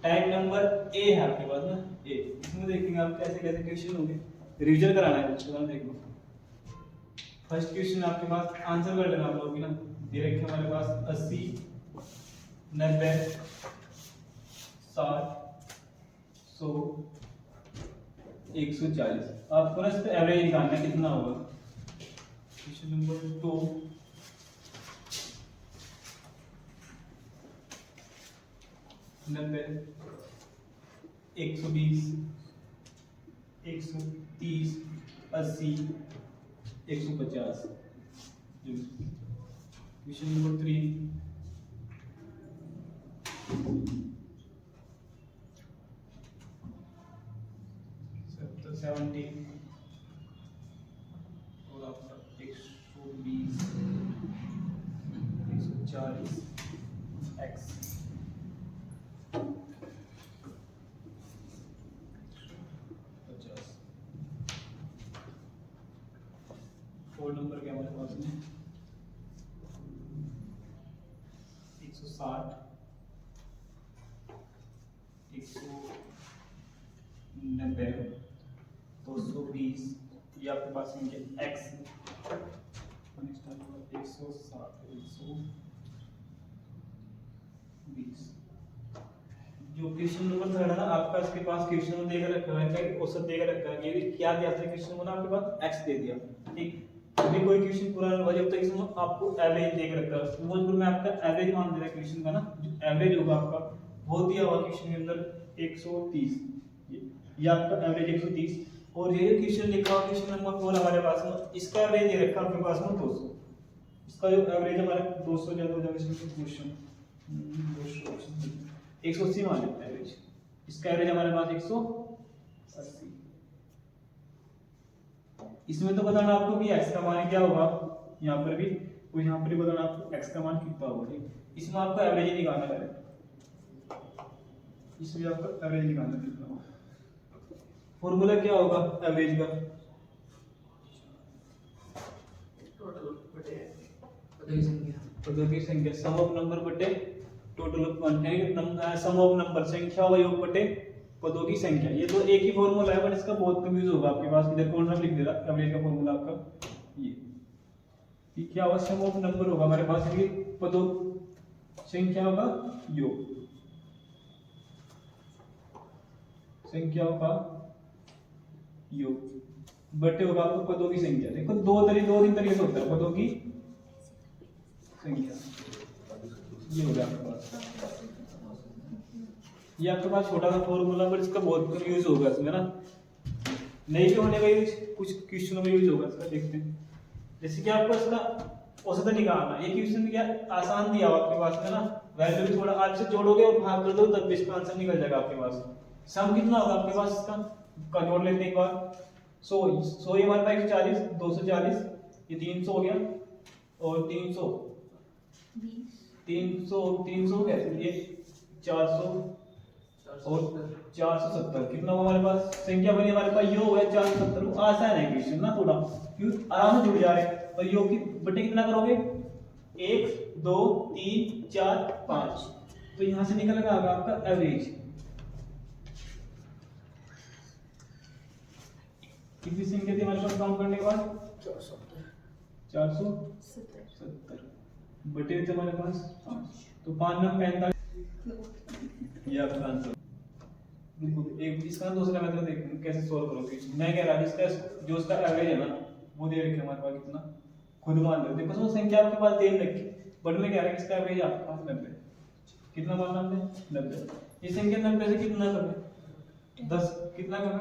Type number A है आपके पास ना, ए। इसमें देखेंगे आप कैसे कैसे क्वेश्चन होंगे, रिवीजन कराना है बच्चों को। देखो फर्स्ट क्वेश्चन आपके पास आंसर कर लेना आप लोग भी ना। ये रखे हमारे पास 80 90 60 100 140। आपको ना इस पे एवरेज निकालना है कितना होगा। Question number 2 90 120 130 80 150। क्वेश्चन नंबर 3 70 और आपका 120 140 x 50। 4 नंबर के हमारे पास में 160 190 220। ये आपके पास इनके x 160 120। जो क्वेश्चन नंबर 3 है ना आपका, इसके पास क्वेश्चन देकर रखा है कि औसत देकर रखा है। ये क्या दिया था क्वेश्चन को ना, आपके पास x दे दिया, ठीक। अभी कोई क्वेश्चन पूरा नहीं हुआ जब तक इसमें आपको एवरेज देकर रखा है। सपोज मैं आपका एवरेज मान दे रहा क्वेश्चन का ना, जो एवरेज होगा आपका वो दिया हुआ क्वेश्चन के अंदर 130। ये आपका एवरेज 130। और ये क्वेश्चन लिखा हुआ क्वेश्चन नंबर 4 हमारे पास में, इसका एवरेज ये रखा आपके पास में 200। इसका जो एवरेज हमारा 200 ज्यादा हो जाएगा इसमें क्वेश्चन 180 मान लेते हैं एवरेज। इसका एवरेज हमारे पास 180। इसमें तो बताना आपको कि x का मान क्या होगा, यहाँ पर भी और यहाँ पर भी बताना आपको x का मान कितना होगा, ठीक। इसमें आपको एवरेज ही निकालना है, इसमें आपको एवरेज निकालना कितना होगा। फॉर्मूला क्या होगा एवरेज का, पदों की संख्या सम ऑफ नंबर बटे total of quantity, sum of number संख्या व योग बटे पदों की संख्या। ये तो एक ही फॉर्मूला है बट इसका बहुत कंफ्यूज होगा आपके पास। इधर कौन सा लिख दे रहा एवरेज का फॉर्मूला आपका, ये क्या होगा, सम ऑफ नंबर होगा हमारे पास, ये पदों संख्या होगा योग, संख्याओं का योग बटे होगा आपको पदों की संख्या। देखो दो तीन तरीके से होता है पदों की संख्या। ये होगा आपके पास, ये आपके पास छोटा सा फॉर्मूला पर इसका बहुत यूज होगा इसमें ना, नहीं भी होने का यूज कुछ क्वेश्चनों में यूज होगा इसका। देखते हैं जैसे कि आपको इसका औसत निकालना, ये क्वेश्चन क्या आसान दिया हुआ आपके पास में ना, वैल्यू भी थोड़ा आज से जोड़ोगे और भाग कर दो तब भी इसका आंसर निकल जाएगा आपके पास। सम कितना होगा आपके पास इसका का जोड़ लेते हैं एक बार। 100 ये हमारे पास 140 240 ये 300 हो गया और 300 कैसे ये 400 और 470 कितना हुआ हमारे पास, संख्या बनी हमारे पास योग है 470। आसान है क्वेश्चन ना, थोड़ा क्यों आराम से जुड़ जा रहे हैं। और योग की बटे कितना करोगे 1 2 3 4 5, तो यहां से निकलेगा आपका एवरेज। कितनी संख्या थी हमारे पास काउंट करने के बाद 470 बटे थे हमारे पास 5, तो 5 9 45। ये आपका आंसर। एक इसका दूसरा मेथड देखते हैं कैसे सॉल्व करोगे। मैं कह रहा जिसका जो उसका एवरेज है ना वो दे रखे हमारे पास कितना, खुद मान लो। देखो उसमें संख्या आपके पास दे रखी बट मैं कह रहा इसका एवरेज आपके पास 90। कितना मानना हमने 90। ये संख्या 90 से कितना कम है 10, कितना कम है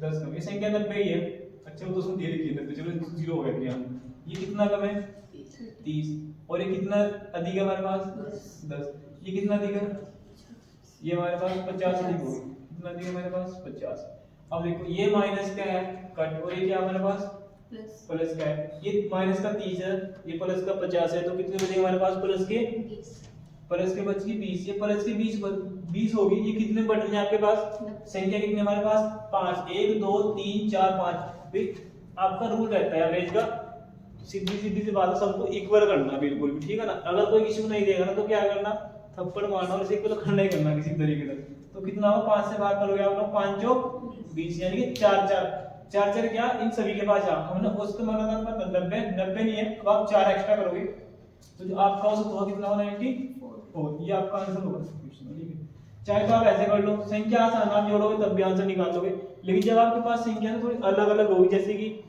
10 कम। ये संख्या 90 ही है, अच्छा वो तो उसमें दे रखी है 90, चलो 0 हो गया यहाँ। ये कितना कम है 30 और ये कितना अधिक है हमारे पास 10। ये कितना अधिक है, ये हमारे पास 50 अधिक होगा। कितना अधिक है हमारे पास 50। अब देखो ये माइनस क्या है कट और ये क्या हमारे पास प्लस का है। ये माइनस का 30 है, ये प्लस का 50 है, तो कितने बचे हमारे पास प्लस के बच गई 20। ये प्लस के 20 होगी। ये कितने बटन है आपके पास, संख्या कितनी हमारे पास 5 1 2 3 4 5। आपका रूल रहता है एवरेज का, सीधी सी बात है, सबको इक्वल करना बिल्कुल भी, ठीक है ना। अगर कोई इशू नहीं देगा ना तो क्या करना, थप्पड़ मारना और इसे इक्वल करना ही करना किसी तरीके से। तो कितना होगा, 5 से भाग करोगे आप लोग, 5 चौक 20, यानी कि 4 4 4 4 क्या इन सभी के पास जा, हमने उस पे माना था 90 90 नहीं है, अब आप 4 एक्स्ट्रा करोगे तो जो आपका औसत होगा कितना होगा, 94, ये आपका आंसर होगा क्वेश्चन में। ठीक है, चाहे तो आप ऐसे कर लो, संख्या आसान आप जोड़ोगे तब भी आंसर निकाल लोगे, लेकिन जब आपके पास संख्या थोड़ी अलग अलग होगी, जैसे कि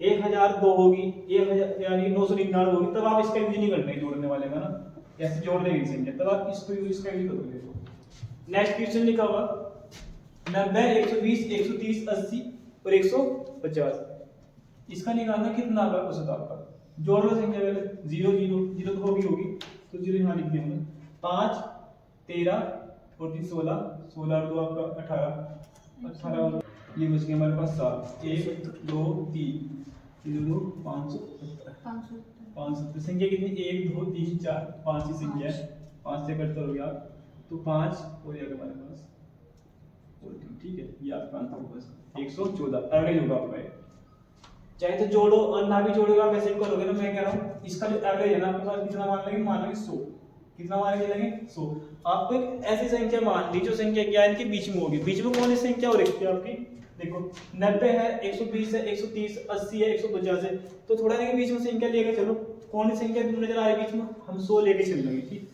1002 होगी, 1000 यानी 999 होगी, तब आप इसका यूज नहीं करना है जोड़ने वाले का ना, ऐसे जोड़ देंगे संख्या, तब आप इसको यूज इसका यूज करोगे। नेक्स्ट क्वेश्चन लिखा हुआ 90 120 130 80 और 150, इसका निकालना कितना होगा औसत आपका, जोड़ लो संख्या पहले, 0 0 0 तो होगी तो 0 यहाँ लिख देंगे, 5 13 और 3 16 16 और 2 आपका 18 18 और ये बच गया हमारे पास 7 1 2 3 3 2 570 संख्या कितनी, 1 2 3 4 5 की संख्या है, 5 से कट करोगे आप तो 5 हो जाएगा हमारे पास 14। ठीक है, ये आपका आंसर होगा 114 एवरेज होगा आपका। चाहे तो जोड़ो और ना भी जोड़ोगे आप वैसे ही करोगे ना, मैं कह रहा हूँ इसका जो एवरेज है ना आपके पास कितना मान लेंगे, मान लेंगे 100, कितना मान लेंगे 100। आपको एक ऐसी संख्या मान ली जो संख्या क्या है इनके बीच में होगी, बीच में कौन सी संख्या हो रही है आपकी, देखो 90 है 120 है 130 80 है 150 है, तो थोड़ा इनके बीच में संख्या लेके चलो, कौन सी संख्या नजर आ रही है बीच में, हम 100 लेके चल लेंगे। ठीक,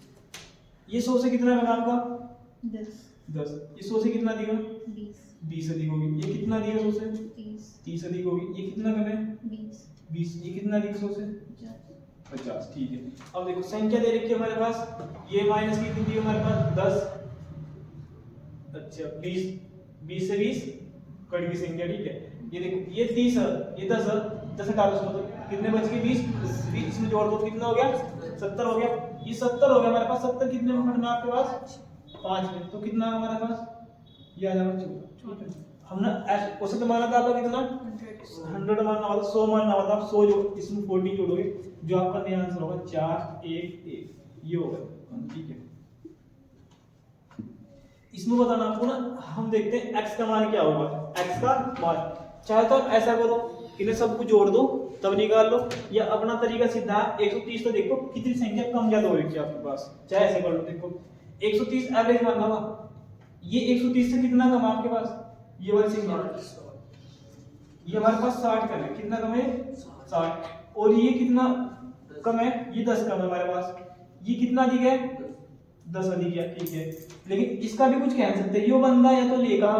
ये 100 से कितना बना आपका 10, ये 100 से कितना दिया 20 अधिक होगी, ये कितना दिया 100 से 30 अधिक होगी, ये कितना कम है 20, ये कितना दिया 100 से 50। ठीक है, अब देखो संख्या दे रखी है हमारे पास, ये माइनस कितनी दी हमारे पास 10, अच्छा 20 से 20 कट की संख्या। ठीक है, ये देखो ये 30 है, ये 10 है, 10 हटा दो मतलब कितने बच गए 20 इसमें जोड़ दो कितना हो गया 70 हो गया, ये 70 हो गया हमारे पास, 70 कितने में पढ़ना आपके पास 5 में, तो कितना हमारे पास ये आ जाएगा 14। ठीक है, हमने ऐसे तो माना था आपका कितना 100 मानना होगा, 100 मानना होगा, आप 100 जो इसमें 40 जोड़ोगे जो आपका नया आंसर होगा 4 1 1, ये होगा। ठीक है, इसमें बताना आपको ना, हम देखते हैं x का मान क्या होगा, x का मान, चाहे तो ऐसा करो इन्हें सबको जोड़ दो तब निकाल लो, या अपना तरीका सीधा 130 तो देखो कितनी संख्या कम ज्यादा हो रही है आपके पास, चाहे ऐसे कर लो, देखो 130 एवरेज मानना होगा, ये 130 से कितना कम आपके पास, ये वाली संख्या ये हमारे पास 60 कम है, कितना कम है 60, और ये कितना कम है, ये 10 कम है हमारे पास, ये कितना अधिक है 10 अधिक है। ठीक है, लेकिन इसका भी कुछ कह सकते हैं, यो बंदा या तो लेगा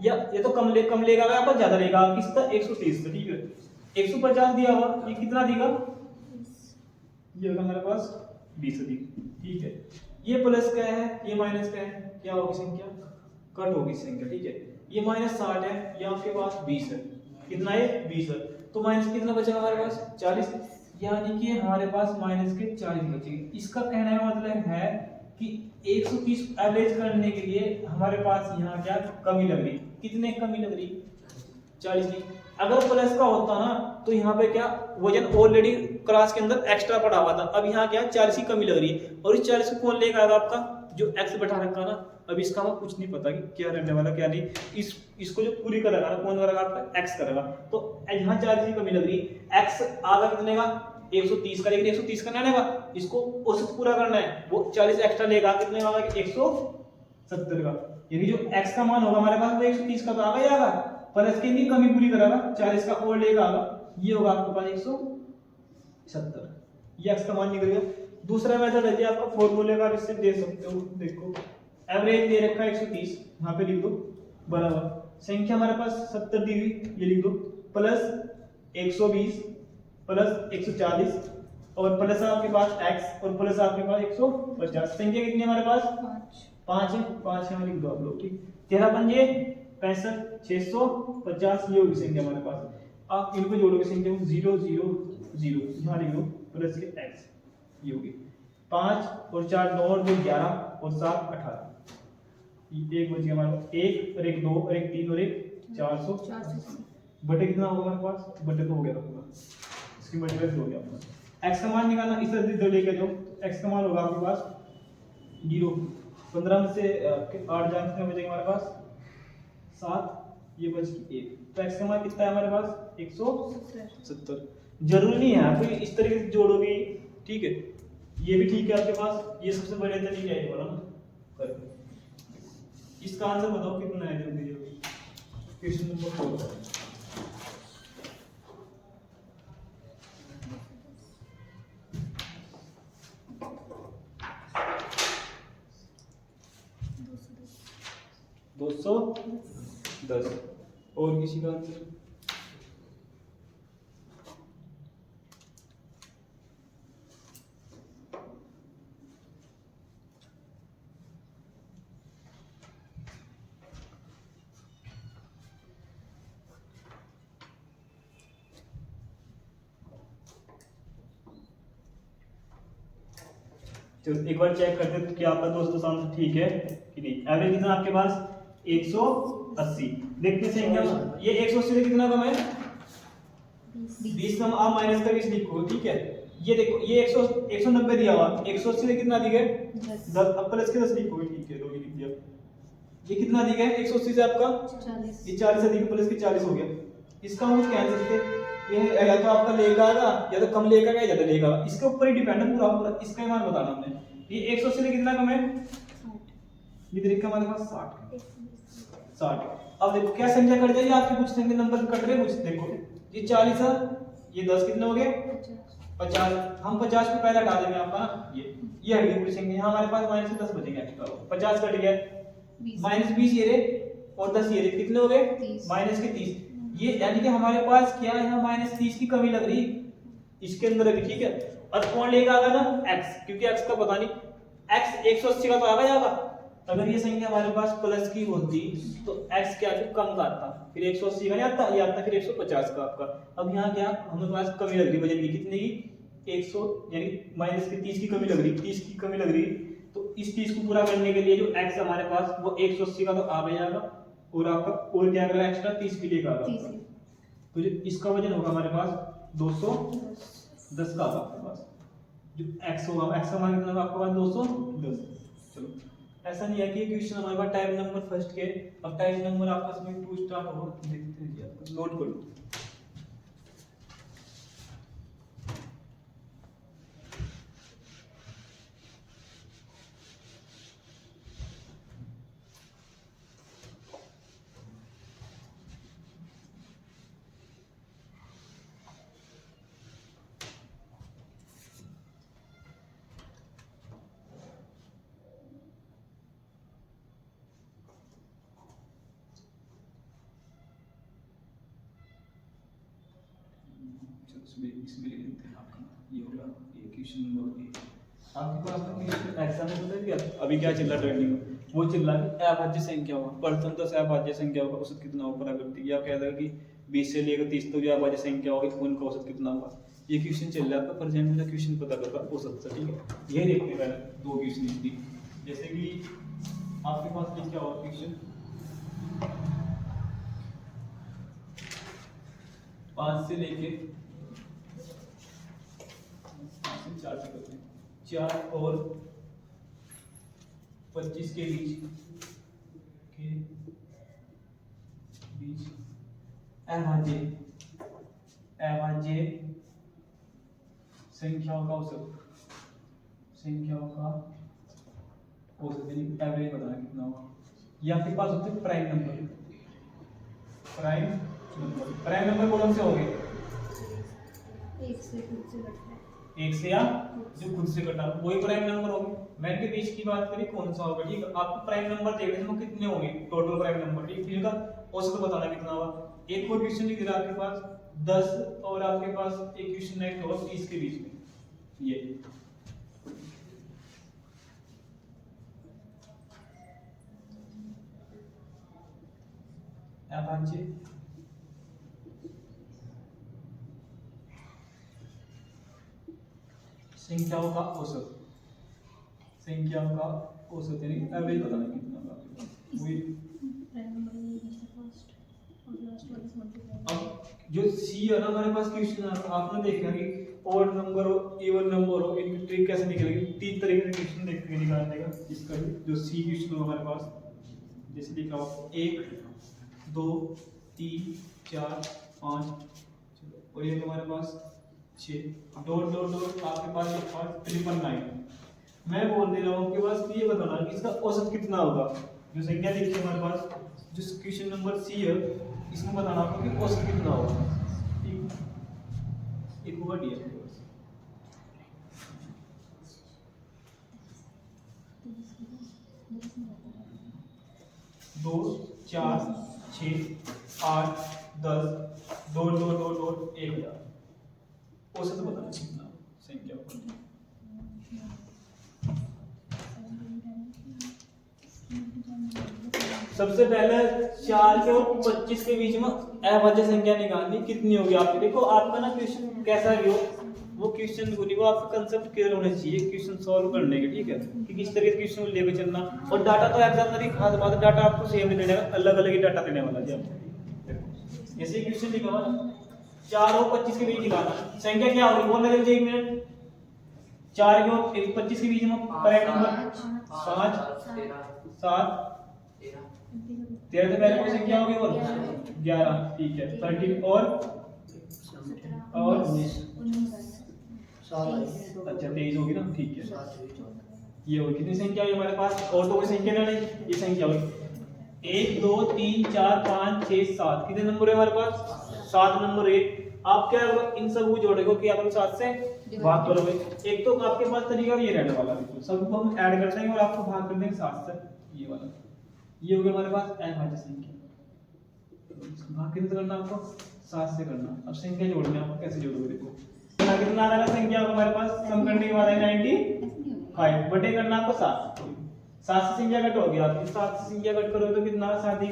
या ये तो कम लेगा या तो ज्यादा लेगा, किसका 130 से। ठीक है, 150 दिया हुआ, ये कितना देगा, ये होगा हमारे पास 20 अधिक। ठीक है, ये प्लस का है ये माइनस का है, क्या होगी संख्या कट होगी संख्या। ठीक है, ये माइनस 60 है, ये आपके पास 20 है, कितना है 20 है, तो माइनस कितना बचेगा हमारे पास 40, यानी कि हमारे पास माइनस के 40 बचेंगे। इसका कहने का मतलब है कि 130 एवरेज करने के लिए हमारे पास यहाँ क्या कमी लग रही, कितने कमी लग रही 40 की। अगर प्लस का होता ना तो यहाँ पे क्या वजन ऑलरेडी क्लास के अंदर एक्स्ट्रा पड़ा हुआ था, अब यहाँ क्या 40 की कमी लग रही है, और इस 40 को कौन लेगा आपका जो x बैठा रखा ना, अब इसका हमें कुछ नहीं पता कि क्या रहने वाला क्या नहीं, इसको जो पूरी करेगा ना कौन करेगा आपका x करेगा, तो यहाँ 40 की कमी लग रही, x आगा कितने का 130 का, लेकिन 130 का ना लेगा, इसको औसत पूरा करना है, वो 40 एक्स्ट्रा लेगा, कितने का 170 का, यानी जो x का मान होगा हमारे पास वो 130 का तो आ गया आगा, प्लस की भी कमी पूरी करेगा 40 का और लेगा आगा, ये होगा आपके पास 170, ये x का मान निकल गया। दूसरा मेथड है जी आपका फॉर्मूले का, इससे दे सकते हो, देखो एवरेज दे रखा है 130, यहाँ पे लिख दो बराबर संख्या हमारे पास 70 दी हुई, ये लिख दो प्लस 120 प्लस 140 और प्लस आपके पास x और प्लस आपके पास 150, संख्या कितनी हमारे पास 5 है, 5 यहाँ लिख दो आप लोग। ठीक, 13 पंजे 65 650, ये होगी संख्या हमारे पास, आप इनको जोड़ोगे संख्या 0 0 0, यहाँ लिख दो प्लस के x, ये होगी 5 और 4 9 और 2 11 और 7 18, एक बच गया हमारे पास, 1 और 1 2 और 1 3 और 1 400 बटे कितना होगा हमारे पास, बटे तो हो गया होगा, इसकी मल्टीप्लाई हो गया आपका। x का मान निकालना, इस तरह लेके जाओ, x का मान होगा आपके पास 0, 15 में से 8 जाने से बचेगा हमारे पास 7, ये बच गई 1, तो x का मान कितना है हमारे पास 170। जरूरी नहीं है आप इस तरीके से जोड़ोगे, ठीक है, ये भी ठीक है आपके पास, ये सबसे बड़े तरीके है ये वाला ना, इसका आंसर बताओ कितना है जल्दी जल्दी। Question number 4 210। और किसी का आंसर? चलो एक बार चेक करते हैं कि आपका दोस्तों आंसर ठीक है कि नहीं। एवरेज कितना आपके पास 180। देखते हैं क्या ये 180 से कितना कम है 20 कम। आप माइनस का 20 लिखो ठीक है। ये देखो ये 190 दिया हुआ 180 से कितना दिया 10। अब प्लस के 10 लिखो ठीक है 2 ही लिख दिया। ये कितना दिया है 180 से आपका 40। ये 40 से दिया प्लस के 40 हो गया। इसका हम कुछ कह सकते ये या तो आपका लेगा आएगा या तो कम लेगा या ज्यादा लेगा, इसके ऊपर ही डिपेंड है पूरा पूरा। इसका मान बताना हमने। ये 180 से कितना कम है 60। ये तरीका हमारे पास 60। अब देखो क्या संख्या कट जाएगी आपके कुछ संख्या नंबर कट रहे कुछ देखो। ये 40 है ये 10 कितने हो गए 50। हम 50 को पहले हटा देंगे आपका ना ये हट गई पूरी संख्या। यहाँ हमारे पास माइनस 10 बचेंगे एक्स्ट्रा 50 कट गया माइनस 20 ये रे और 10 ये रे कितने हो गए माइनस के 30। ये यानी कि हमारे पास क्या है यहाँ माइनस 30 की कमी लग रही इसके अंदर अभी ठीक है। और कौन लेगा आगा ना x क्योंकि x का पता नहीं x 180 का तो आगा जाएगा। अगर ये संख्या हमारे पास प्लस की होती तो x क्या फिर कम का आता फिर 180 का नहीं आता ये आता फिर 150 का आपका। अब यहाँ क्या हमारे पास कमी लग रही वजन की कितने की 100 यानी माइनस की 30 की कमी लग रही 30 की कमी लग रही। तो इस 30 को पूरा करने के लिए जो x हमारे पास वो 180 का तो आ जाएगा और आपका और क्या करेगा एक्स्ट्रा 30 भी लेगा आपका। तो जो इसका वजन होगा हमारे पास 210 का होगा आपके पास। जो x होगा x का मान कितना होगा आपके पास 210। चलो ऐसा नहीं है कि क्वेश्चन हमारे पास टाइप नंबर फर्स्ट के। अब टाइप नंबर आपका इसमें 2 स्टार्ट होगा देखते हैं जी आपका नोट कर लो। इसमें लिख देते हैं आपका ये होगा ये क्वेश्चन नंबर ए। आपके पास में एग्जाम में पता है अभी क्या चल रहा ट्रेंडिंग में वो चल रहा है कि अभाज्य संख्या होगा प्रथम तो अभाज्य संख्या होगा औसत कितना होगा प्राकृतिक या कहता है कि 20 से लेकर 30 तक जो अभाज्य संख्या होगी उनका औसत कितना होगा। ये क्वेश्चन चल रहा है आपका प्रेजेंट में क्वेश्चन पता करता औसत से ठीक है। यही देखते हैं दो क्वेश्चन लिख दी जैसे कि आपके पास में क्या होगा क्वेश्चन 5 से लेके 4 से करते हैं 4 और 25 के बीच अभाज्य संख्याओं का औसत यानी एवरेज बताना कितना होगा। ये आपके पास होते हैं प्राइम नंबर कौन से होंगे 1 से या जो खुद से कटा वही प्राइम नंबर होंगे। मैं इनके बीच की बात करी कौन सा होगा ठीक है। आपको प्राइम नंबर देखने में कितने होंगे टोटल प्राइम नंबर ठीक है। औसत बताना कितना होगा। एक और क्वेश्चन लिख दिया आपके पास 10 और आपके पास एक क्वेश्चन नेक्स्ट होगा 30 के बीच में ये अभाज्य संख्याओं का औसत यानी एवरेज बताना कितना होगा वही। अब जो सी है ना हमारे पास क्वेश्चन आपने देखा कि ओड नंबर हो इवन नंबर हो इनकी ट्रिक कैसे निकलेगी 3 तरीके से क्वेश्चन देखते हैं निकालने का। इसका जो सी क्वेश्चन हो हमारे पास जैसे लिखा हो 1 2 3 4 5 और ये हमारे पास 6 डॉट डॉट डॉट आपके पास 999। मैं बोल दे रहा हूँ आपके पास ये बताना कि इसका औसत कितना होगा जो संख्या लिखी है हमारे पास, जो क्वेश्चन नंबर सी है, इसमें बताना आपको कि औसत कितना होगा। ठीक, एक होगा डी आपके पास। 2 4 6 8 10 2 2 2 2 1000 औसत बताना कितना संख्या होगा। सबसे पहले 4 के और 25 के बीच में अभाज्य संख्या निकालनी कितनी होगी आपकी। देखो आपका ना क्वेश्चन कैसा भी हो, वो क्वेश्चन वो आपका कंसेप्ट क्लियर होना चाहिए क्वेश्चन सॉल्व करने के, ठीक है, कि किस तरह के क्वेश्चन लेकर चलना। और डाटा तो एग्जाम में खास बात है, डाटा आपको सेम नहीं देने, अलग अलग ही डाटा देने वाला है आपको। ऐसे क्वेश्चन लिखा हुआ 4 और 25 के बीच निकालना संख्या क्या होगी, बोल रहे थे 1 मिनट। 4 के और 25 के बीच में करेक्ट नंबर 5 7 13 से पहले कोई संख्या होगी और 11, ठीक है, 13 और 19 अच्छा 23 होगी ना, ठीक है। ये होगी कितनी संख्या है हमारे पास, और तो कोई संख्या नहीं, ये संख्या होगी 1 2 3 4 5 6 7। कितने नंबर है हमारे पास, 7 नंबर है। आप क्या करोगे, इन सब को जोड़ोगे कि आप 7 से भाग करोगे। एक तो आपके पास तरीका ये रहने वाला है, सबको हम ऐड कर देंगे और आपको भाग कर देंगे 7 से, ये वाला। ये हो गया हमारे पास अभाज्य संख्या। भाग कितने से करना आपको, 7 से करना। अब संख्या जोड़नी है आपको, कैसे जोड़ोगे देखो। कितना आ रहा है संख्या हमारे पास, सम करने के बाद है 95 बटे करना आपको 7। 7 से संख्या कट हो गया आपकी, 7 से संख्या कट करोगे तो कितना 7 ही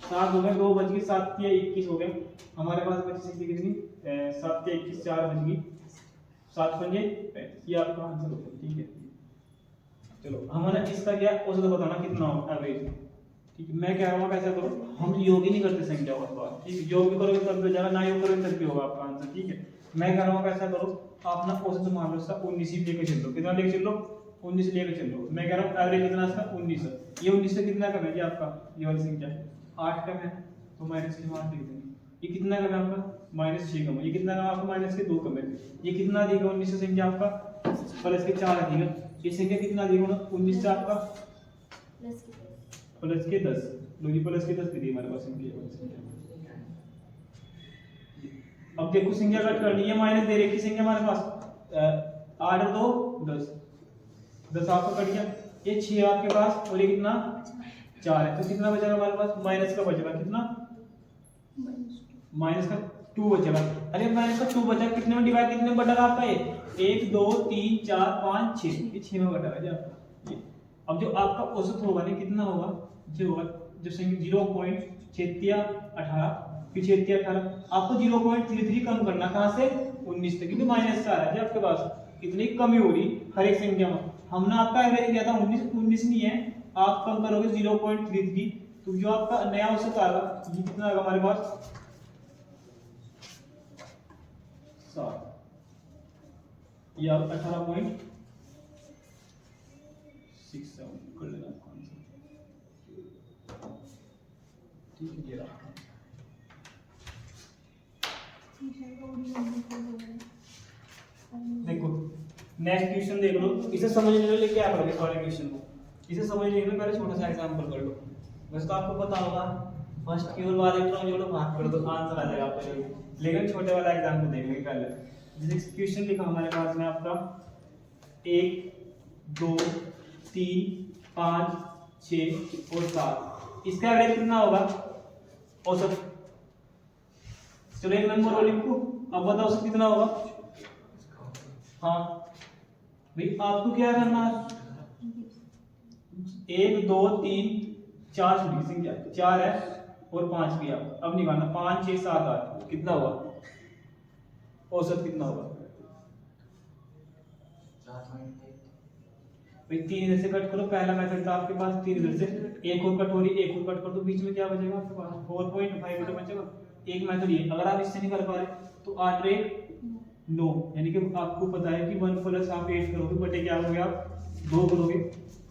7 हो गए, 2 बच गई, 7 के 21 हो गए। हमारे पास बची संख्या कितनी, 7 के 21 4 बच गई, 7 पंजे 35। ये आपका आंसर हो गया, ठीक है। चलो हमारा इसका क्या औसत बताना कितना होगा एवरेज, ठीक है। मैं कह रहा हूँ कैसा करो, हम योग ही नहीं करते संख्या का बात, ठीक है। योग करोगे तब तो ज्यादा, ना योग करोगे तब भी होगा आपका आंसर, ठीक है। मैं कह रहा हूँ कैसा करो, आप ना औसत मान लो इसका 19 ही लेके चलो। कितना लेके चलो, 19 लेके चलो। मैं कह रहा हूँ एवरेज कितना इसका 19 है। ये 19 से कितना कम है जी आपका, ये वाली संख्या 8 कम है तो -6 मान लिख देंगे। ये कितना कम है आपका, -6 कम है। ये कितना कम है आपका, -2 कम है। ये कितना देगा 19 से संख्या आपका, प्लस के 4 देगा। ये संख्या कितना देगा 19 से आपका, प्लस के 10। लो जी प्लस के 10 दे दी हमारे पास संख्या। अब देखो संख्या कट करनी है, माइनस दे रखी संख्या हमारे पास 8 और 2 10, 10 आपका कट गया। ये 6 आपके पास और ये कितना 4 है, तो कितना बचेगा हमारे पास, माइनस का बचेगा कितना, माइनस का 2 बचेगा। अरे माइनस का 2 बचा, कितने में डिवाइड, कितने में बटेगा आपका, ये 1 2 3 4 5 6, ये 6 में बटेगा जी आपका। अब जो आपका औसत होगा ना कितना होगा, जो होगा जो संख्या 0.18 फिर 18 आपको 0.33 कम करना, कहां से 19 से, क्योंकि माइनस 4 है आपके पास। इतनी कमी हो रही हर एक संख्या में। हमने आपका एवरेज किया था 19 नहीं है, आप कम करोगे 0.33, तो जो आपका नया औसत आएगा ये कितना आएगा हमारे पास 7, ये आप 18.67 कर लेना आंसर, ठीक है। ये रहा देखो नेक्स्ट क्वेश्चन देख लो, इसे समझने के लिए क्या करोगे, सॉरी क्वेश्चन को इसे समझने के लिए पहले छोटा सा एग्जांपल कर लो। वैसे तो आपको पता होगा फर्स्ट की और बाद इलेक्ट्रॉन जोड़ो भाग कर दो, आंसर आ जाएगा आपका। लेकिन छोटे वाला एग्जांपल देखेंगे पहले। जैसे क्वेश्चन लिखा हमारे पास में आपका 1 2 3 5 6 और 7, इसका एवरेज कितना होगा औसत। चलो एक नंबर और लिखो, अब बताओ औसत कितना होगा। हाँ भाई आपको क्या करना है, 1 2 3 4 छोटी संख्या 4 है और 5 भी है। अब निकालना 5 6 7 8 कितना हुआ औसत, कितना होगा भाई 3 इधर से कट करो, पहला मेथड था आपके पास 3 इधर से, एक और कट हो रही, एक और कट कर दो, बीच में क्या बचेगा आपके पास 4.5 बचेगा। एक मेथड ये, अगर आप इससे नहीं कर पा रहे तो 8 रे 9, यानी कि आपको पता है कि 1 प्लस आप 8 करोगे बटे क्या हो गया आप 2 करोगे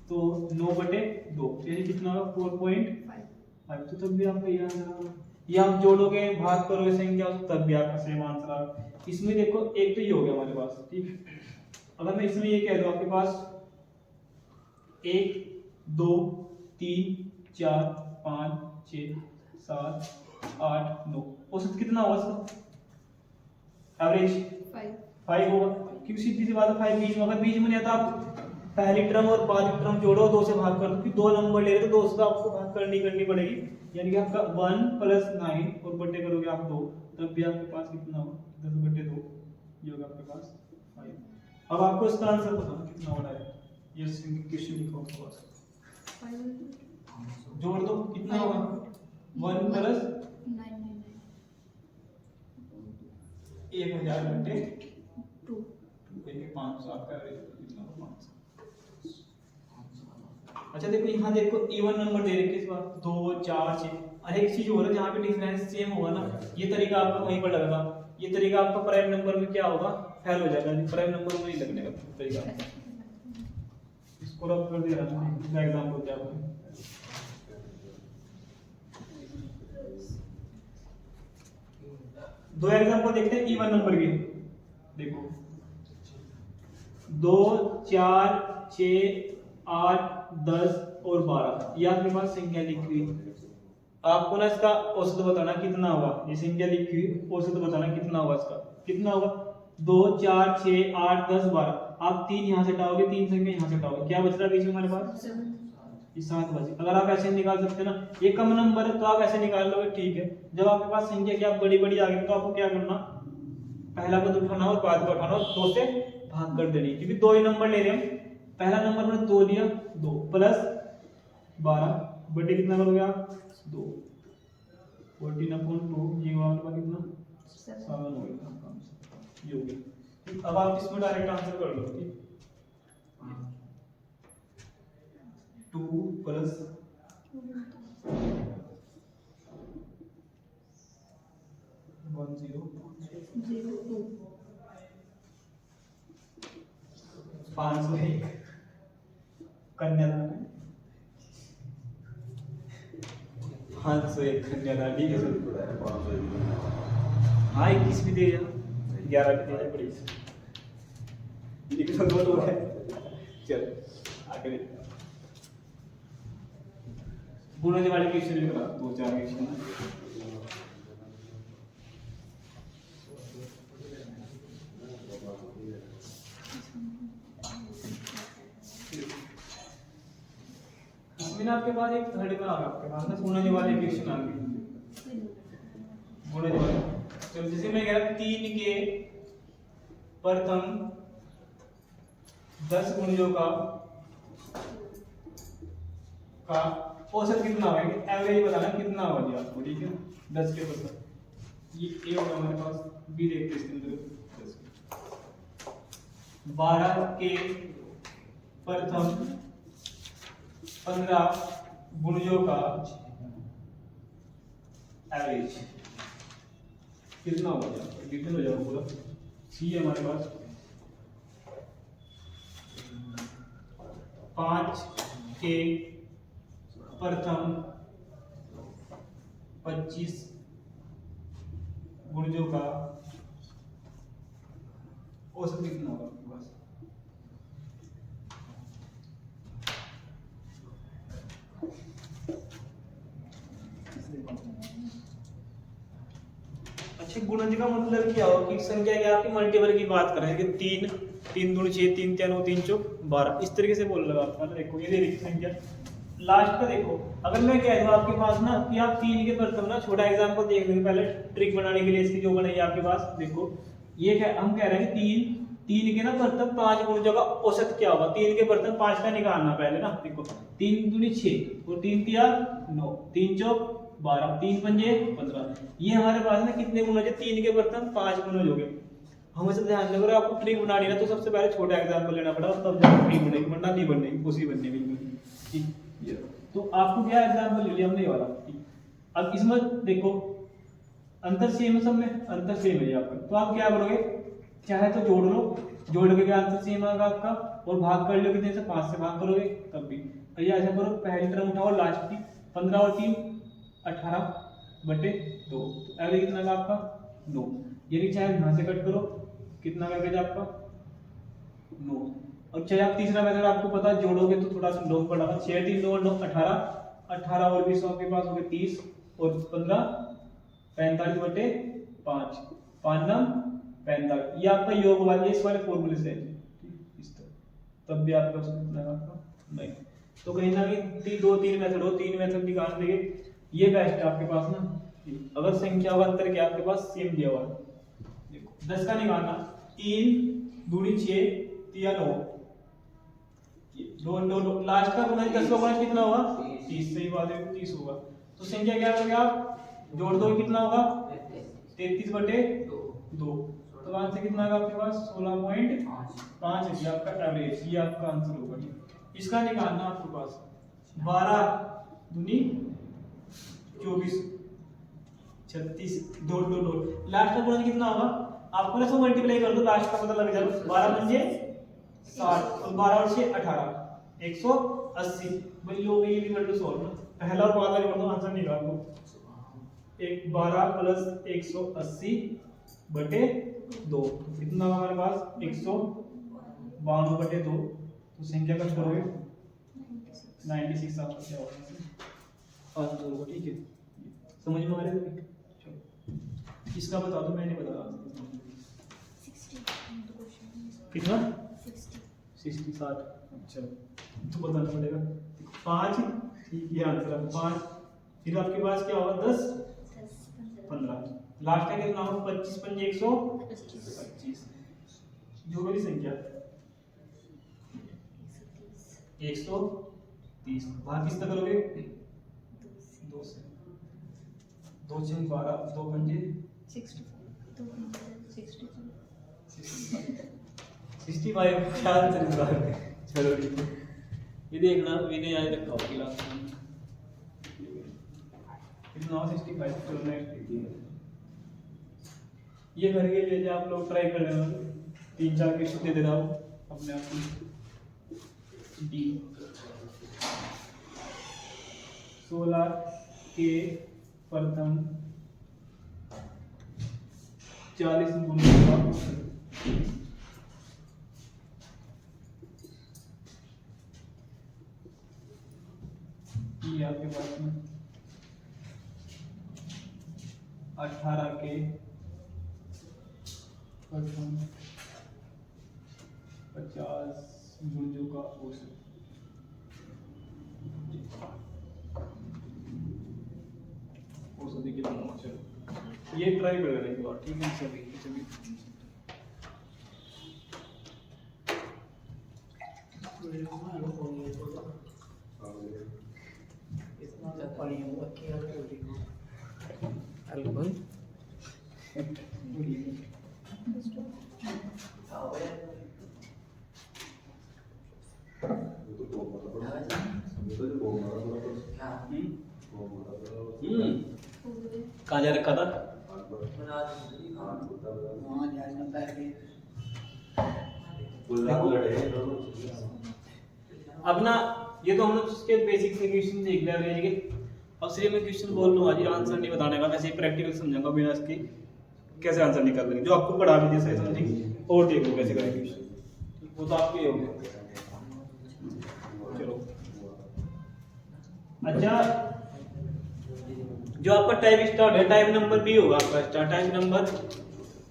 तो 9 बटे 2 यानी कितना होगा 4.5। तो तब भी आपका ये आंसर आएगा। ये आप जोड़ोगे भाग करोगे संख्या तो तब भी आपका सेम आंसर आएगा। इसमें देखो एक तो ये हो गया हमारे पास, ठीक। अगर मैं इसमें ये कह दूं आपके पास 1 2 3 4 5 6 7 8 9। औसत कितना होगा इसका? एवरेज 5 होगा, क्योंकि सीधी सी बात है 5 बीच में, अगर बीच में नहीं आता आप पहली टर्म और बाद की टर्म जोड़ो 2 से भाग कर दो, क्योंकि 2 नंबर ले रहे तो 2 से आपको भाग करनी पड़ेगी, यानी कि आपका 1 + 9 और बटे करोगे आप 2, तब भी आपके पास कितना होगा? 10/2 ये होगा आपके पास 5। अब आपको इसका आंसर बताना कितना होना है, ये क्वेश्चन लिखो आपके पास, जोड़ दो कितना होगा? 1 + 1000 बटे 2 500, आपका एवरेज कितना होगा? 500। अच्छा देखो यहाँ देखो इवन नंबर दे रखे इस बार 2 4 6, और एक चीज हो रहा है जहाँ पे डिफरेंस सेम होगा ना, ये तरीका आपका वहीं पर लगेगा, ये तरीका आपका प्राइम नंबर में क्या होगा? फेल हो जाएगा, प्राइम नंबर में नहीं लगने का तरीका। इसको रब कर दिया ना, इसका एग्जांपल क्या होगा? दो एग्जांपल देखते हैं इवन नंबर के। देखो 2 4 6 8 10 और 12, ये आपके पास संख्या लिखी हुई, आपको ना इसका औसत बताना कितना होगा, ये संख्या लिखी हुई, औसत बताना कितना होगा, इसका कितना होगा? 2 4 6 8 10 12, आप 3 यहाँ से हटाओगे, 3 संख्या यहाँ से हटाओगे, क्या बच रहा है बीच में हमारे पास? ये 7 बचे। अगर आप ऐसे निकाल सकते ना, ये कम नंबर है तो आप ऐसे निकाल लोगे, ठीक है। जब आपके पास संख्या क्या बड़ी बड़ी आ गई तो आपको क्या करना? पहला पद उठाना और बाद को उठाना और 2 से भाग कर देनी, क्योंकि 2 ही नंबर ले रहे हैं। पहला नंबर मैंने 2 लिया, 2 + 12 बटे कितना करोगे आप? 2 14/2, ये वाला कितना? 7 हो गया, ये हो गया। अब आप इसमें डायरेक्ट आंसर कर लो, ठीक। 2 + 1002 501 कन्यादान, 501 कन्यादान, ठीक है सर। हाँ 21 भी दे दिया, 11 भी दे दिया, बड़ी लिखना दो है। चल आगे गुणज वाले क्वेश्चन भी करा, 2-4 क्वेश्चन। इसमें आपके पास एक थर्ड का आ गया, आपके पास ना गुणज वाले क्वेश्चन आ गए, गुणज वाले। तो जैसे मैं कह रहा 3 के प्रथम 10 गुणजों का औसत कितना होगा, एवरेज बताना कितना होगा जी आपको, ठीक है। 10 के प्रथम ये ए होगा हमारे पास, बी देखते इसके अंदर 12 के प्रथम 15 गुणजों का एवरेज कितना होगा जी आपका, डिटेल हो जाएगा पूरा। सी है हमारे पास 5 के प्रथम 25 गुणजों का औसत कितना होगा आपके पास? अच्छा गुणज का मतलब क्या होगा कि संख्या क्या आपकी मल्टीपल की बात कर रहे हैं कि 3 3 दूनी 6 3 3 9 3 चौक 12, इस तरीके से बोल रहा आपका। देखो ये देखिए संख्या लास्ट का देखो, अगर मैं कह दूं आपके पास ना कि आप 3 के प्रथम ना, छोटा एग्जांपल देख लेंगे पहले ट्रिक बनाने के लिए इसकी जो बनाई आपके पास। देखो ये क्या हम कह रहे हैं कि 3 के ना प्रथम 5 गुणजों का औसत क्या होगा, 3 के प्रथम 5 का निकालना पहले ना। देखो 3 दूनी 6 और 3 तिया 9, 3 चौक 12, 3 पंजे 15, ये हमारे पास ना कितने गुणज है? 3 के प्रथम 5 गुणज हो गए। हमेशा ध्यान रखो अगर आपको ट्री बनानी है तो सबसे पहले छोटा एग्जांपल लेना पड़ेगा, तब जाकर ट्री बनेगी, वरना नहीं बनेगी, उसी बनने बिल्कुल ठीक। तो आपको क्या एग्जांपल ले लिया हमने ये वाला। अब इसमें देखो अंतर सेम है, सब में अंतर सेम है आपका, तो आप क्या करोगे, चाहे तो जोड़ लो, जोड़ के क्या अंतर सेम आएगा आपका, और भाग कर लो कितने से, 5 से भाग करोगे तब भी। या ऐसा करो पहली टर्म उठाओ लास्ट की, 15 और 3 18/2, एवरेज कितना का आपका 9, यानी चाहे यहाँ से कट करो कितना का एवरेज आपका 9। और चाहे आप तीसरा मेथड आपको पता जोड़ोगे तो थोड़ा सा लॉन्ग पड़ेगा, 6 3 9 9 18 18 और 20 आपके पास हो गए 30 और 15 45/5 5 9 45। ये आपका योग वाले इस वाले फॉर्मूले से है इस तरह, तब भी आपका कितना है आपका नहीं। तो कहीं ना कहीं दो तीन मेथड हो, तीन मेथड निकाल देंगे, ये बेस्ट है आपके पास ना। अगर संख्या का अंतर क्या आपके पास सेम दिया हुआ है, देखो 10 का निकालना 3 दूनी 6 3 9 दो लास्ट का गुणा 10 का गुणा कितना होगा 30, सही बात है 30 होगा। तो संख्या क्या करोगे आप जोड़ दो कितना होगा 33/2, तो आंसर कितना आएगा आपके पास 16.5 है आपका एवरेज, ये आपका आंसर होगा। इसका निकालना आपके पास 12 दूनी 24 36 दो लास्ट का गुणन कितना होगा आपको ना, सब मल्टीप्लाई कर दो, लास्ट का पता लग जाएगा। 12 पंजे 60 और 12 और 6 18 180। भाई लो ये भी कर सॉल्व ना, पहला और बाद वाले कर दो, आंसर निकाल दो। 12 + 180/2 कितना होगा हमारे पास 192/2। तो संख्या का करोगे 96 आपका क्या होगा आंसर होगा। ठीक है, समझ में आ रहा है? चलो इसका बता दो, मैंने बता रहा कितना 60 60। अच्छा तो बताना पड़ेगा 5, ठीक है आंसर है 5। फिर आपके पास क्या होगा 10 15, लास्ट का कितना होगा 25 पंजे 125। जो वाली संख्या 130, भाग किस तक करोगे 2 से, 2 6 12 2 पंजे 65 ख्याल से निकाल। चलो ठीक है, ये देखना विनय आज तक कॉपी क्लास में कितना 65। चलो नेक्स्ट ये करके ले जाए आप लोग, ट्राई कर लेना, 3-4 क्वेश्चन दे देना अपने आप को। डी 16 के प्रथम 40 गुणों का ये आपके पास में 18 के प्रथम 50 गुणों का औसत। औसत कितना होगा, चलो ये ट्राई कर लेंगे एक बार, ठीक है सभी सभी। कहाँ जा रखा था अब ना, ये तो हम लोग उसके बेसिक से क्वेश्चन देख रहे हैं। अब सिर्फ मैं क्वेश्चन बोल लूंगा जी, आंसर नहीं बताने का, वैसे ही प्रैक्टिकल समझाऊंगा बिना इसके कैसे आंसर निकाल लेंगे, जो आपको पढ़ा भी दिया सही समझेंगे और देख लो कैसे करेंगे क्वेश्चन, वो तो आपके होंगे। चलो अच्छा, जो आपका टाइप स्टार्ट है, टाइप नंबर बी होगा आपका स्टार्ट, टाइप नंबर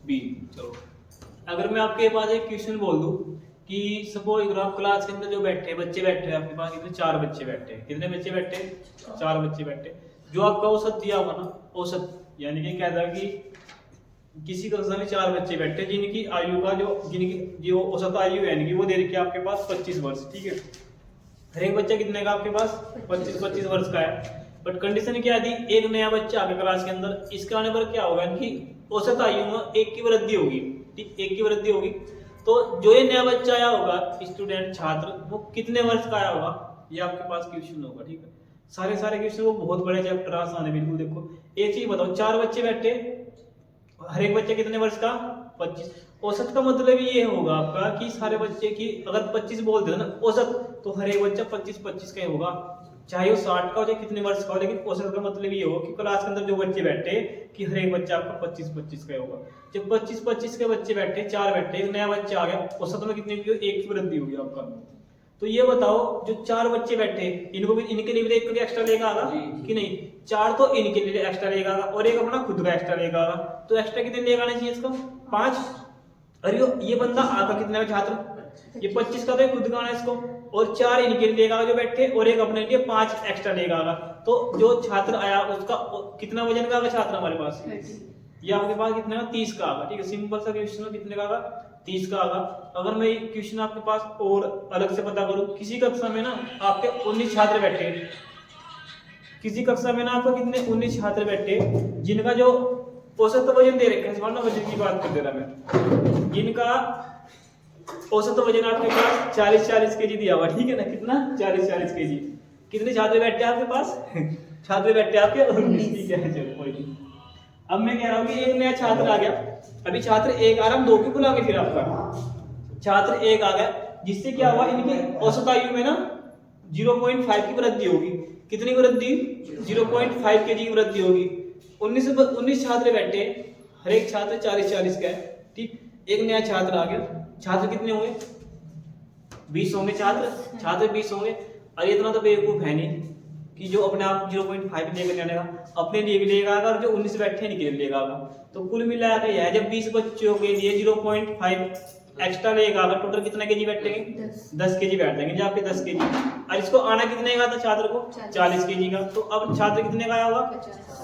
बी। चलो अगर मैं आपके पास एक क्वेश्चन बोल दूं कि सपोज अगर आप क्लास के अंदर जो बैठे बच्चे बैठे हैं आपके पास, कितने 4 बच्चे बैठे हैं, कितने बच्चे बैठे 4 बच्चे बैठे, जो आपका औसत दिया होगा ना, औसत यानी कि कहता है कि किसी कक्षा में 4 बच्चे बैठे जिनकी आयु का जिनकी जो औसत आयु यानी कि वो दे रखी है आपके पास 25 वर्ष। ठीक है, हर एक बच्चा कितने का आपके पास 25 वर्ष का है। बट कंडीशन क्या दी, एक नया बच्चा आगे क्लास के अंदर, इसके आने पर क्या होगा कि औसत आयु में 1 की वृद्धि होगी। ठीक, 1 की वृद्धि होगी, तो जो ये नया बच्चा आया होगा स्टूडेंट छात्र, वो कितने वर्ष का आया होगा, ये आपके पास क्वेश्चन होगा। ठीक है, सारे क्वेश्चन वो बहुत बड़े चैप्टर आसान है बिल्कुल। देखो एक चीज बताओ, 4 बच्चे बैठे, हर एक बच्चे कितने वर्ष का 25। औसत का मतलब ये होगा आपका कि सारे बच्चे की अगर 25 बोल दे ना औसत, तो हर एक बच्चा 25 का ही होगा, चाहे वो 60 का हो चाहे कितने वर्ष का हो। लेकिन औसत का मतलब ये होगा कि क्लास के अंदर जो बच्चे बैठे कि हर एक बच्चा आपका 25 का होगा। जब 25 के बच्चे बैठे, 4 बैठे, एक नया बच्चा आ गया, औसत में कितनी 1 की वृद्धि होगी आपका। तो ये बताओ जो 4 बच्चे बैठे इनको भी, इनके लिए भी एक एक्स्ट्रा लेगा आगा कि नहीं? 4 तो इनके लिए एक्स्ट्रा लेगा आगा और एक अपना खुद का एक्स्ट्रा लेगा आगा। तो एक्स्ट्रा कितने लेगा आना चाहिए इसको? 5। अरे ये बंदा आगा कितने का छात्र? ये 25 का तो खुद का आना इसको, और 4 इनके लिए लेगा जो बैठे और एक अपने लिए 5 एक्स्ट्रा लेगा आगा। तो जो छात्र आया उसका कितना वजन का आगा छात्र हमारे पास? ये आपके पास कितने का? 30 का आगा। ठीक है, सिंपल सा क्वेश्चन है, कितने का आगा? 30 का आगा। अगर मैं क्वेश्चन आपके पास और अलग से पता करूं, किसी कक्षा में ना आपके 19 छात्र बैठे, किसी कक्षा में ना आपको कितने 19 छात्र बैठे जिनका जो औसत वजन दे रखा है, वरना वजन की बात कर दे रहा मैं, जिनका औसत वजन आपके पास 40-40 केजी दिया हुआ। ठीक है ना, कितना? 40-40 केजी। कितने छात्र बैठे आपके पास? छात्र बैठे आपके 19। ठीक है, चलो कोई नहीं। अब मैं कह रहा हूँ कि एक नया छात्र आ गया, अभी छात्र 1 आ रहा, हम 2 की बुलाएंगे फिर आपका छात्र 1 आ गया, जिससे क्या हुआ इनकी औसत आयु में ना 0.5 की वृद्धि होगी। कितनी वृद्धि? 0.5 केजी की वृद्धि होगी। 19 छात्र बैठे, हर एक छात्र 40-40 का है। ठीक, एक नया छात्र आ गया, छात्र कितने होंगे? 20 होंगे छात्र 20 होंगे। अरे इतना तो बेवकूफ है नहीं कि जो अपने आप 0.5 लेकर जाने का, अपने लिए भी लेगा और जो 19 बैठे नहीं के लिए लेगा। तो कुल मिला के यह जब 20 बच्चों के लिए 0.5 एक्स्ट्रा लेगा, टोटल कितना केजी बैठेंगे? 10 केजी बैठ जाएंगे जो आपके 10 केजी। और इसको आना कितने का था छात्र को? 40 केजी का। तो अब छात्र कितने का आया होगा?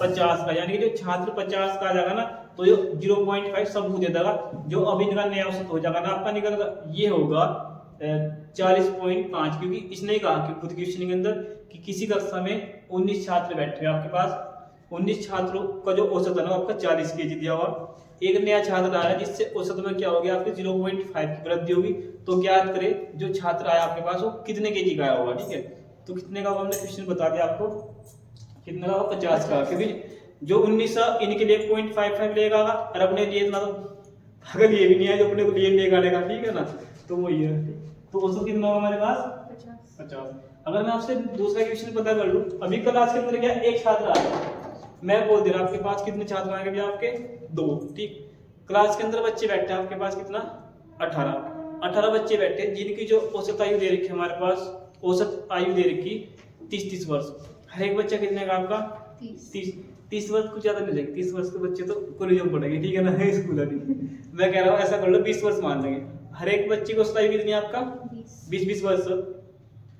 50 का। यानी कि जो छात्र 50 का आ जाएगा ना, तो ये 0.5 सब कुछ दे देगा, जो अभी इनका नया औसत हो जाएगा ना आपका निकल, ये होगा 40.5। क्योंकि इसने ही कहा कि खुद क्वेश्चन के अंदर कि किसी कक्षा में 19 छात्र बैठे हैं, आपके पास 19 छात्रों का जो औसत है ना आपका 40 केजी दिया हुआ। एक नया छात्र आया जिससे औसत में क्या हो गया आपके 0.5 की वृद्धि होगी। तो ज्ञात करें जो छात्र आया आपके पास वो कितने केजी का आया होगा। ठीक है, तो कितने का हमने क्वेश्चन बता दिया आपको, कितना का? 50 का। क्योंकि जो 19 इनके लिए 0.55 लेगा और अपने लिए इतना तो अगर ये भी नहीं है जो अपने को लिए लेगा लेगा। ठीक है ना, तो वही है। तो औसत कितना होगा हमारे पास? 50। अगर मैं आपसे दूसरा क्वेश्चन पता कर लूं, अभी क्लास के अंदर क्या एक छात्र आ गया, मैं बोल दे रहा आपके पास कितने छात्र आएंगे भी आपके? 2। ठीक, क्लास के अंदर बच्चे बैठे हैं आपके पास कितना? 18 बच्चे बैठे जिनकी जो औसत आयु दे रखी है हमारे पास, औसत आयु दे रखी 30 वर्ष। हर एक बच्चा कितने का आपका? 30 वर्ष। कुछ ज्यादा नहीं जाएगी, 30 वर्ष के बच्चे तो कॉलेज में पढ़ेंगे। ठीक है ना, स्कूल अभी मैं कह रहा हूँ ऐसा कर लो 20 वर्ष मान लेंगे। हर एक बच्चे की औसत आयु कितनी आपका? 20 वर्ष।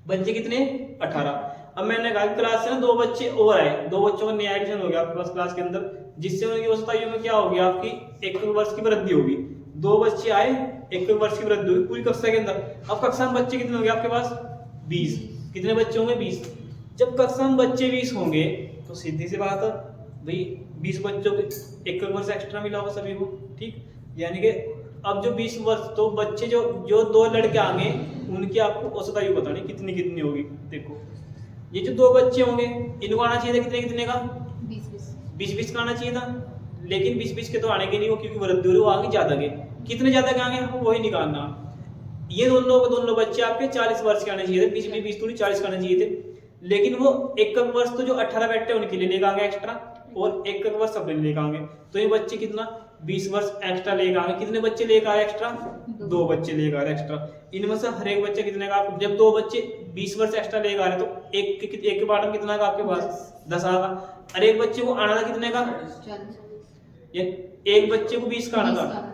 बच्चे कितने? 18। अब मैंने कहा क्लास से ना 2 बच्चे और आए, 2 बच्चों का नया एडिशन हो गया आपके पास क्लास के अंदर, जिससे उनकी औसत आयु में क्या होगी आपकी 1 वर्ष की वृद्धि होगी। 2 बच्चे आए, 1 वर्ष की वृद्धि होगी पूरी कक्षा के अंदर। अब कक्षा में बच्चे कितने होंगे आपके पास? 20। कितने बच्चे होंगे? 20। जब कक्षा में बच्चे 20 होंगे तो सीधी सी बात है भाई 20 बच्चों को 1 वर्ष एक्स्ट्रा मिला होगा सभी को। ठीक, यानी कि अब जो 20 वर्ष, तो बच्चे जो 2 लड़के आएंगे उनकी आपको औसत आयु बतानी कितनी होगी। देखो ये जो 2 बच्चे होंगे इनको आना चाहिए था कितने का? 20 का आना चाहिए था, लेकिन 20 के तो आने के नहीं वो, क्योंकि वृद्धि वो आगे ज्यादा के। कितने ज्यादा के आगे हमको वही निकालना। ये दोनों बच्चे आपके 40 वर्ष के आने चाहिए थे, 20 थोड़ी 40 का आने चाहिए थे। लेकिन वो 1 वर्ष तो जो 18 बैठे उनके लिए लेकर आएंगे एक्स्ट्रा, और 1 वर्ष अपने लिए लेकर आएंगे। तो ये बच्चे कितना 20 वर्ष एक्स्ट्रा लेकर आएंगे। कितने बच्चे लेकर आए एक्स्ट्रा? 2 बच्चे लेकर आए एक्स्ट्रा। इनमें से हर एक बच्चे कितने का? जब 2 बच्चे 20 वर्ष एक्स्ट्रा लेकर आ रहे तो एक के बाटम कितना का आपके पास? 10 आएगा। और एक बच्चे को आना था कितने का? 40। एक बच्चे को 20 का आना था,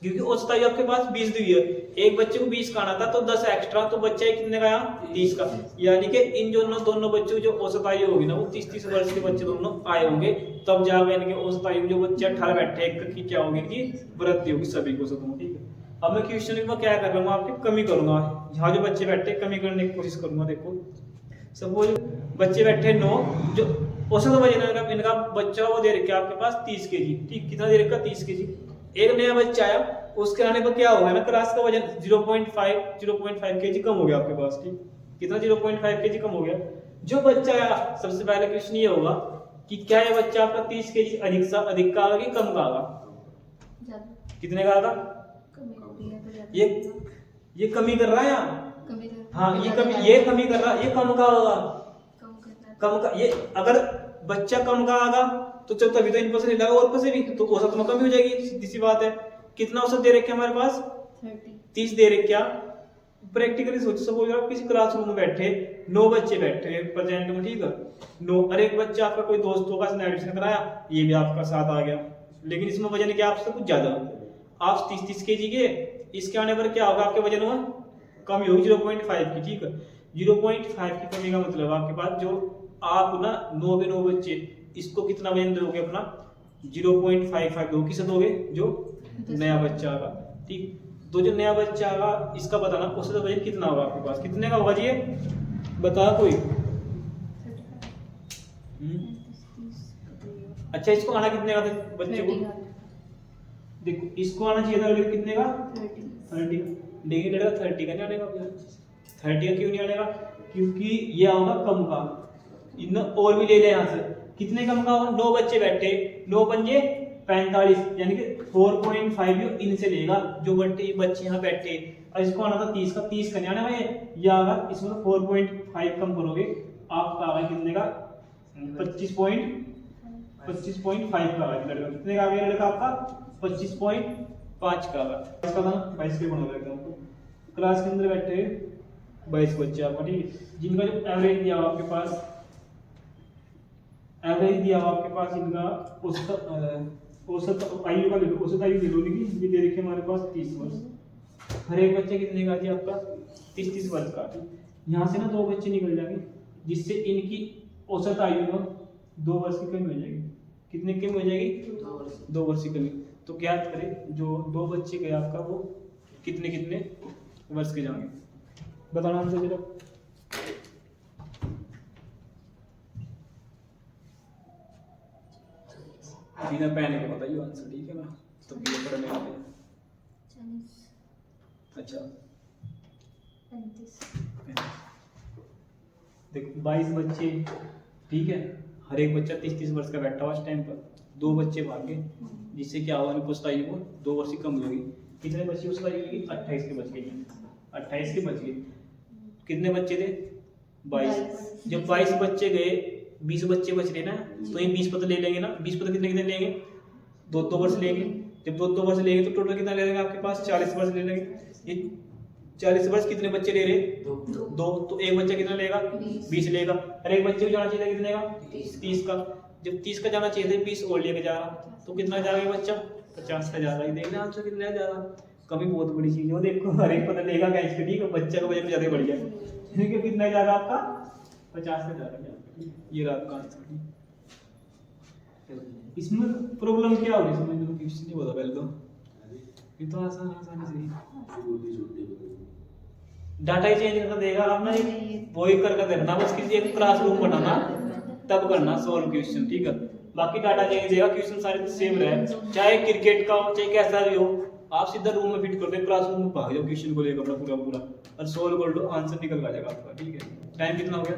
क्योंकि औसत आयु आपके पास 20 दी है। एक बच्चे को 20 का आना था तो 10 एक्स्ट्रा, तो बच्चा कितने का आया? 30 का। यानी कि इन दोनों बच्चों की जो औसत आयु होगी ना वो 30 वर्ष के बच्चे दोनों आए होंगे, तब जाकर इनके औसत आयु जो बच्चे 18 बैठे की क्या होगी? इनकी वृद्धि होगी सभी को औसत। ठीक है, अब मैं क्वेश्चन में क्या कर रहा आपके कमी करूंगा, यहाँ जो बच्चे बैठे कमी करने की कोशिश करूंगा। देखो सपोज बच्चे बैठे 9, जो औसत वजन इनका बच्चा वो दे रखा आपके पास 30 केजी। ठीक, कितना दे रखा? 30 केजी। एक नया बच्चा आया, उसके आने पर क्या होगा ना क्लास का वजन 0.5 केजी कम हो गया आपके पास। ठीक, कितना? 0.5 केजी कम हो गया। जो बच्चा आया सबसे पहले क्वेश्चन ये होगा कि क्या ये बच्चा आपका 30 केजी अधिक का आएगा कि कम का आएगा? कितने का आएगा? ये कमी कर रहा है यहाँ। हाँ, ये कमी कर रहा है, ये कम का होगा। कम का ये अगर बच्चा कम का आएगा तो चल तभी तो इन पर से लगा और पर से भी तो औसत में कमी हो जाएगी, सीधी सी बात है। कितना औसत दे रखे हमारे पास? 30 दे रखे क्या? प्रैक्टिकली सोचो, सपोज आप किसी क्लासरूम में बैठे 9 बच्चे बैठे प्रेजेंट में, ठीक है, 9, और एक बच्चा आपका कोई दोस्त होगा, उसने एडमिशन कराया, ये भी आपका साथ आ गया, लेकिन इसमें वजन क्या आपसे कुछ ज्यादा, आप 30 kg के, इसके आने पर क्या होगा, आपके वजन में कमी होगी 0.5 की, ठीक है। 0.5 की कमी का मतलब आपके पास जो आप ना 9 के 9 बच्चे, इसको कितना वजन दोगे अपना, 0.55 दो, किसे दोगे, जो नया बच्चा आगा, ठीक। तो जो नया बच्चा आगा, इसका बताना औसत वजन कितना होगा आपके पास, कितने का होगा जी ये, बता कोई। अच्छा, इसको आना कितने का था बच्चे को, देखो इसको आना चाहिए था लेकिन कितने का, 30, लेकिन लड़का 30 का नहीं आने का, 30 का क्यों नहीं आने का, क्योंकि ये होगा कम का, इन और भी ले ले यहाँ से, कितने कम का होगा, 9 बच्चे बैठे, 9 पंजे 45, यानी कि 4.5 इनसे लेगा जो बच्चे यहाँ बैठे, और इसको आना था 30 का, 30 का नहीं आने भाई, ये आगा इसमें 4.5 कम करोगे, आपका आगा कितने का, 25.5 का आगा लड़का, कितने का आ गया लड़का आपका, 25.5 का आगा, इसका था 22 के बना लगा आपको, क्लास के अंदर बैठे 22 बच्चे आपका, ठीक, जिनका जो एवरेज दिया हुआ आपके पास, एवरेज दिया हुआ आपके पास इनका औसत आयु का, औसत आयु ये दे रखी हमारे पास 30 वर्ष, हर एक बच्चे कितने का दिया आपका, 30 वर्ष का, यहाँ से ना 2 बच्चे निकल जाएंगे, जिससे इनकी औसत आयु में 2 वर्ष की कमी हो जाएगी, कितने की कमी हो जाएगी, 2 वर्ष की कमी। तो क्या करें, जो 2 बच्चे गए आपका वो कितने कितने वर्ष के जाएंगे, बताना आंसर जरा। बिना पेन के बताइए आंसर, ठीक है ना, तो ये पढ़ने वाले हैं। अच्छा 35, देखो 22 बच्चे, ठीक है, हर एक बच्चा 30 वर्ष का बैठा हुआ इस टाइम पर, 2 बच्चे भाग गए, जिससे क्या हुआ, उनकी आयु को 2 वर्ष की कम होगी, कितने बच्चे उसकी आयु होगी, 28 के बच गए, 28 के बच गए, कितने बच्चे थे, 22, जब 22 बच्चे गए, 20 बच्चे बच रहे ना, तो ये 20 पद ले लेंगे ना, 20 पद कितने कितने लेंगे, 2 वर्ष लेंगे, जब 2 वर्ष लेंगे तो टोटल कितना ले लेंगे आपके पास, 40 वर्ष ले लेंगे, ये 40 वर्ष कितने बच्चे ले रहे, 2, तो एक बच्चा कितना लेगा, 20 लेगा, और एक बच्चे को जाना चाहिए कितने का, 30 का, जब 30 का जाना चाहिए था, 20 और लेके जा रहा, तो कितना जा रहा है बच्चा, 50 का जा रहा है, देखना आंसर कितना जा रहा, कभी बहुत बड़ी चीज है, देखो हर एक पता लेगा क्या इसके, ठीक है, बच्चा का वजन ज्यादा बढ़ गया, कितना जा रहा आपका, 50 का जा रहा है, ये रहा आपका आंसर। इसमें प्रॉब्लम क्या हो रही है, समझ लो, क्वेश्चन नहीं बता पहले तो, ये तो आसानी से डाटा ही चेंज करके देगा, आप ना वही करके देखना, बस किसी एक क्लासरूम बनाना, तब करना सोल्व क्वेश्चन, ठीक है, बाकी डाटा चेंज देगा, क्वेश्चन सारे सेम रहे, चाहे क्रिकेट का हो, चाहे कैसा भी हो, आप सीधा रूम में फिट कर दो, क्लासरूम में भाग जाओ, क्वेश्चन को लेकर अपना पूरा और सोल्व कर लो, आंसर निकल आ जाएगा आपका, ठीक है। टाइम कितना हो गया?